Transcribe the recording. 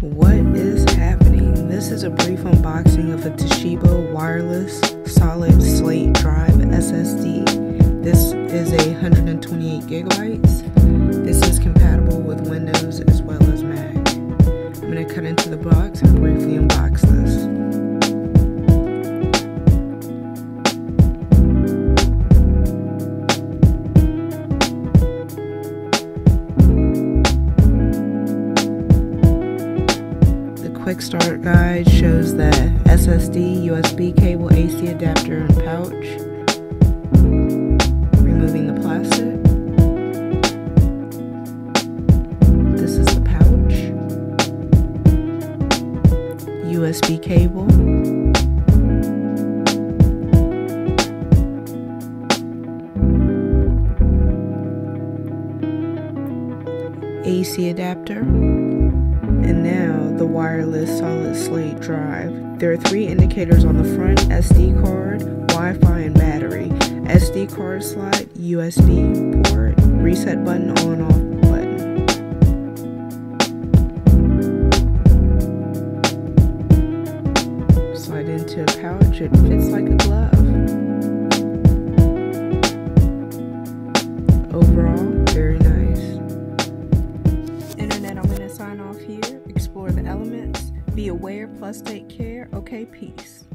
What is happening? This is a brief unboxing of a Toshiba wireless solid slate drive SSD. This is a 128 gigabytes. This is compatible with Windows as well as Mac. I'm going to cut into the box and briefly unbox this. Quick start guide shows that SSD, USB cable, AC adapter, and pouch. Removing the plastic. This is the pouch. USB cable. AC adapter. And now the wireless solid slate drive. There are 3 indicators on the front: SD card, Wi-Fi, and battery. SD card slot, USB port, reset button, on off button. Slide into a pouch. It fits like a glove. Overall, very nice. Internet, I'm going to sign off here. Explore the elements. Be aware, plus take care. Okay, peace.